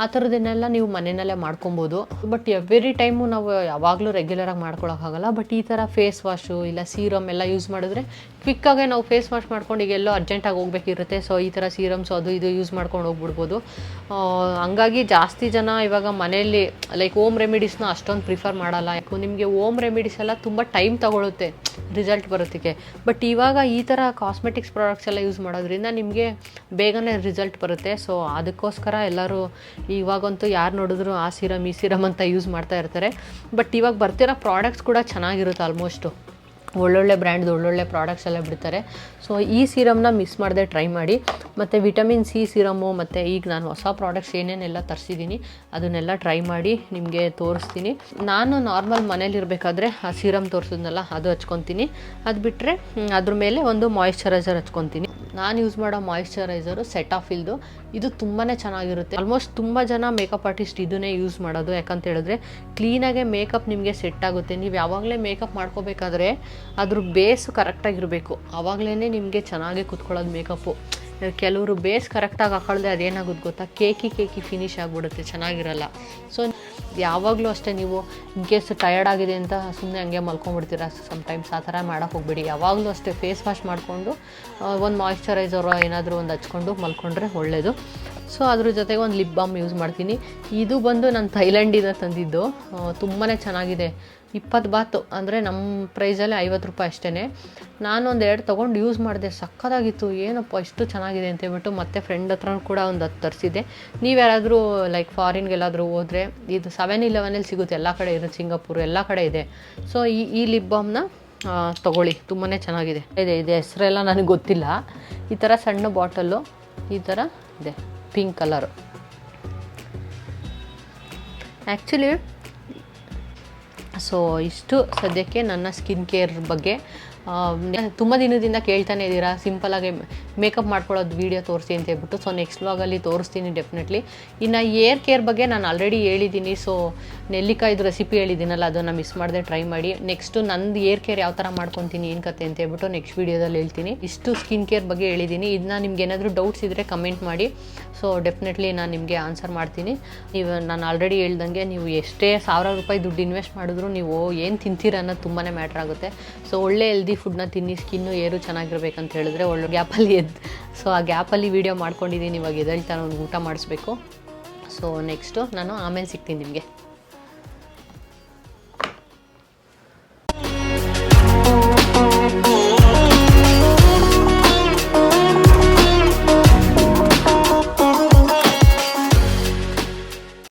ಆ ಥರದನ್ನೆಲ್ಲ ನೀವು ಮನೆಯಲ್ಲೇ ಮಾಡ್ಕೊಬೋದು. ಬಟ್ ಎವ್ರಿ ಟೈಮು ನಾವು ಯಾವಾಗಲೂ ರೆಗ್ಯುಲರಾಗಿ ಮಾಡ್ಕೊಳಕ್ಕಾಗಲ್ಲ. ಬಟ್ ಈ ಥರ ಫೇಸ್ ವಾಶು ಇಲ್ಲ ಸೀರಮ್ ಎಲ್ಲ ಯೂಸ್ ಮಾಡಿದ್ರೆ ಕ್ವಿಕ್ಕಾಗೆ ನಾವು ಫೇಸ್ ವಾಶ್ ಮಾಡ್ಕೊಂಡು ಈಗ ಎಲ್ಲೋ ಅರ್ಜೆಂಟಾಗಿ ಹೋಗ್ಬೇಕಿರುತ್ತೆ. ಸೊ ಈ ಥರ ಸೀರಮ್ಸು ಅದು ಇದು ಯೂಸ್ ಮಾಡ್ಕೊಂಡು ಹೋಗ್ಬಿಡ್ಬೋದು. ಹಂಗಾಗಿ ಜಾಸ್ತಿ ಜನ ಇವಾಗ ಮನೆಯಲ್ಲಿ ಲೈಕ್ ಹೋಮ್ ರೆಮಿಡೀಸ್ನ ಅಷ್ಟೊಂದು ಪ್ರಿಫರ್ ಮಾಡಲ್ಲ. ನಿಮಗೆ ಹೋಮ್ ರೆಮಿಡೀಸ್ ಎಲ್ಲ ತುಂಬ ಟೈಮ್ ತಗೊಳುತ್ತೆ ರಿಸಲ್ಟ್ ಬರೋದಕ್ಕೆ. ಬಟ್ ಇವಾಗ ಈ ಥರ ಕಾಸ್ಮೆಟಿಕ್ಸ್ ಪ್ರಾಡಕ್ಟ್ಸ್ ಎಲ್ಲ ಯೂಸ್ ಮಾಡೋದ್ರಿಂದ ನಿಮಗೆ ಬೇಗನೆ ರಿಸಲ್ಟ್ ಬರುತ್ತೆ. ಸೊ ಅದಕ್ಕೋಸ್ಕರ ಎಲ್ಲರೂ ಇವಾಗಂತೂ ಯಾರು ನೋಡಿದ್ರು ಆ ಸೀರಮ್ ಈ ಸೀರಮ್ ಅಂತ ಯೂಸ್ ಮಾಡ್ತಾ ಇರ್ತಾರೆ. ಬಟ್ ಇವಾಗ ಬರ್ತಿರೋ ಪ್ರಾಡಕ್ಟ್ಸ್ ಕೂಡ ಚೆನ್ನಾಗಿರುತ್ತೆ. ಆಲ್ಮೋಸ್ಟು ಒಳ್ಳೊಳ್ಳೆ ಬ್ರ್ಯಾಂಡ್ದು ಒಳ್ಳೊಳ್ಳೆ ಪ್ರಾಡಕ್ಟ್ಸ್ ಎಲ್ಲ ಬಿಡ್ತಾರೆ. ಸೊ ಈ ಸೀರಮ್ನ ಮಿಸ್ ಮಾಡದೆ ಟ್ರೈ ಮಾಡಿ. ಮತ್ತು ವಿಟಮಿನ್ ಸಿ ಸೀರಮ್ಮು ಮತ್ತು ಈಗ ನಾನು ಹೊಸ ಪ್ರಾಡಕ್ಟ್ಸ್ ಏನೇನೆಲ್ಲ ತರಿಸಿದ್ದೀನಿ ಅದನ್ನೆಲ್ಲ ಟ್ರೈ ಮಾಡಿ ನಿಮಗೆ ತೋರಿಸ್ತೀನಿ. ನಾನು ನಾರ್ಮಲ್ ಮನೇಲಿರಬೇಕಾದ್ರೆ ಆ ಸೀರಮ್ ತೋರಿಸಿದ್ನಲ್ಲ ಅದು ಹಚ್ಕೊತೀನಿ. ಅದು ಬಿಟ್ಟರೆ ಅದ್ರ ಮೇಲೆ ಒಂದು ಮಾಯಿಶ್ಚರೈಸರ್ ಹಚ್ಕೊತೀನಿ. ನಾನು ಯೂಸ್ ಮಾಡೋ ಮಾಯಿಶ್ಚರೈಸರು ಸೆಟಾಫಿಲ್ದು. ಇದು ತುಂಬಾ ಚೆನ್ನಾಗಿರುತ್ತೆ. ಆಲ್ಮೋಸ್ಟ್ ತುಂಬ ಜನ ಮೇಕಪ್ ಆರ್ಟಿಸ್ಟ್ ಇದನ್ನೇ ಯೂಸ್ ಮಾಡೋದು. ಯಾಕಂತ ಹೇಳಿದ್ರೆ ಕ್ಲೀನಾಗೆ ಮೇಕಪ್ ನಿಮಗೆ ಸೆಟ್ ಆಗುತ್ತೆ. ನೀವು ಯಾವಾಗಲೇ ಮೇಕಪ್ ಮಾಡ್ಕೋಬೇಕಾದ್ರೆ ಅದ್ರ ಬೇಸು ಕರೆಕ್ಟಾಗಿರಬೇಕು, ಆವಾಗಲೇ ನಿಮಗೆ ಚೆನ್ನಾಗಿ ಕುತ್ಕೊಳ್ಳೋದು ಮೇಕಪ್ಪು. ಕೆಲವರು ಬೇಸ್ ಕರೆಕ್ಟಾಗಿ ಹಾಕೊಳ್ಳದೆ ಅದೇನಾಗುತ್ತೆ ಗೊತ್ತಾ, ಕೇಕಿ ಫಿನಿಶ್ ಆಗಿಬಿಡುತ್ತೆ, ಚೆನ್ನಾಗಿರಲ್ಲ. ಸೊ ಯಾವಾಗಲೂ ಅಷ್ಟೇ, ನೀವು ಇನ್ ಕೇಸ್ ಟಯರ್ಡ್ ಆಗಿದೆ ಅಂತ ಸುಮ್ಮನೆ ಹಂಗೆ ಮಲ್ಕೊಂಡ್ಬಿಡ್ತೀರ ಸಮ್ಟೈಮ್ಸ್, ಆ ಥರ ಮಾಡೋಕ್ಕೆ ಹೋಗ್ಬೇಡಿ. ಯಾವಾಗಲೂ ಅಷ್ಟೇ ಫೇಸ್ ವಾಶ್ ಮಾಡಿಕೊಂಡು ಒಂದು ಮಾಯಿಶ್ಚರೈಸರು ಏನಾದರೂ ಒಂದು ಹಚ್ಕೊಂಡು ಮಲ್ಕೊಂಡ್ರೆ ಒಳ್ಳೆಯದು. ಸೊ ಅದ್ರ ಜೊತೆಗೆ ಒಂದು ಲಿಪ್ ಬಾಮ್ ಯೂಸ್ ಮಾಡ್ತೀನಿ. ಇದು ಬಂದು ನಾನು ಥೈಲ್ಯಾಂಡಿಂದ ತಂದಿದ್ದು. ತುಂಬಾ ಚೆನ್ನಾಗಿದೆ. 20 ಬಾತು ಅಂದರೆ ನಮ್ಮ ಪ್ರೈಸಲ್ಲಿ 50 ರೂಪಾಯಿ ಅಷ್ಟೇ. ನಾನು ಒಂದು 2 ತೊಗೊಂಡು ಯೂಸ್ ಮಾಡಿದೆ, ಸಕ್ಕತ್ತಾಗಿತ್ತು. ಏನಪ್ಪ ಇಷ್ಟು ಚೆನ್ನಾಗಿದೆ ಅಂತ ಹೇಳ್ಬಿಟ್ಟು ಮತ್ತೆ ಫ್ರೆಂಡ್ ಹತ್ರ ಕೂಡ ಒಂದು 10 ತರಿಸಿದೆ. ನೀವು ಯಾರಾದರೂ ಲೈಕ್ ಫಾರಿನ್ಗೆಲ್ಲಾದರೂ ಹೋದರೆ ಇದು 7-Eleven ಸಿಗುತ್ತೆ, ಎಲ್ಲ ಕಡೆ ಇರುತ್ತೆ, ಸಿಂಗಾಪುರ್ ಎಲ್ಲ ಕಡೆ ಇದೆ. ಸೊ ಈ ಲಿಪ್ ಬಾಮ್ನ ತೊಗೊಳ್ಳಿ, ತುಂಬಾ ಚೆನ್ನಾಗಿದೆ. ಇದೆ ಹೆಸರೆಲ್ಲ ನನಗೆ ಗೊತ್ತಿಲ್ಲ. ಈ ಥರ ಸಣ್ಣ ಬಾಟಲ್ಲು ಈ ಥರ ಇದೆ, ಪಿಂಕ್ ಕಲರು. ಆ್ಯಕ್ಚುಲಿ ಸೊ ಇಷ್ಟು ಸದ್ಯಕ್ಕೆ ನನ್ನ ಸ್ಕಿನ್ ಕೇರ್ ಬಗ್ಗೆ. ತುಂಬ ದಿನದಿಂದ ಕೇಳ್ತಾನೆ ಇದ್ದೀರಾ ಸಿಂಪಲಾಗಿ ಮೇಕಪ್ ಮಾಡ್ಕೊಳ್ಳೋದು ವೀಡಿಯೋ ತೋರಿಸಿ ಅಂತ ಹೇಳ್ಬಿಟ್ಟು. ಸೊ ನೆಕ್ಸ್ಟ್ ವ್ಲಾಗಲ್ಲಿ ತೋರಿಸ್ತೀನಿ ಡೆಫಿನೆಟ್ಲಿ. ಇನ್ನು ಏರ್ ಕೇರ್ ಬಗ್ಗೆ ನಾನು ಆಲ್ರೆಡಿ ಹೇಳಿದ್ದೀನಿ. ಸೊ ನೆಲ್ಲಿಕಾಯ್ದು ರೆಸಿಪಿ ಹೇಳಿದ್ದೀನಲ್ಲ, ಅದನ್ನು ಮಿಸ್ ಮಾಡದೆ ಟ್ರೈ ಮಾಡಿ. ನೆಕ್ಸ್ಟು ನಂದು ಏರ್ ಕೇರ್ ಯಾವ ಥರ ಮಾಡ್ಕೊತೀನಿ ಏನು ಕತೆ ಅಂತ ಹೇಳ್ಬಿಟ್ಟು ನೆಕ್ಸ್ಟ್ ವೀಡಿಯೋದಲ್ಲಿ ಹೇಳ್ತೀನಿ. ಇಷ್ಟು ಸ್ಕಿನ್ ಕೇರ್ ಬಗ್ಗೆ ಹೇಳಿದ್ದೀನಿ. ಇದನ್ನ ನಿಮ್ಗೆ ಏನಾದರೂ ಡೌಟ್ಸ್ ಇದ್ದರೆ ಕಮೆಂಟ್ ಮಾಡಿ. ಸೊ ಡೆಫಿನೆಟ್ಲಿ ನಾನು ನಿಮಗೆ ಆನ್ಸರ್ ಮಾಡ್ತೀನಿ. ನೀವು ನಾನು ಆಲ್ರೆಡಿ ಹೇಳ್ದಂಗೆ ನೀವು ಎಷ್ಟೇ ₹1000 ದುಡ್ಡು ಇನ್ವೆಸ್ಟ್ ಮಾಡಿದ್ರು ನೀವು ಏನು ತಿಂತೀರ ಅನ್ನೋದು ತುಂಬಾ ಮ್ಯಾಟ್ರ್ ಆಗುತ್ತೆ. ಸೊ ಒಳ್ಳೆ ಹೆಲ್ದಿ ಫುಡ್ನ ತಿನ್ನಿ, ಸ್ಕಿನ್ನು ಏರು ಚೆನ್ನಾಗಿರ್ಬೇಕಂತ ಹೇಳಿದ್ರೆ ಒಳ್ಳೆ ಗ್ಯಾಪಲ್ಲಿ ಸೊ ಆ ಗ್ಯಾಪಲ್ಲಿ ವೀಡಿಯೋ ಮಾಡ್ಕೊಂಡಿದ್ದೀನಿ. ಇವಾಗ ಎದ್ದೇಳ್ತಾ ಒಂದು ಊಟ ಮಾಡಿಸ್ಬೇಕು. ಸೊ ನೆಕ್ಸ್ಟು ನಾನು ಆಮೇಲೆ ಸಿಗ್ತೀನಿ ನಿಮಗೆ.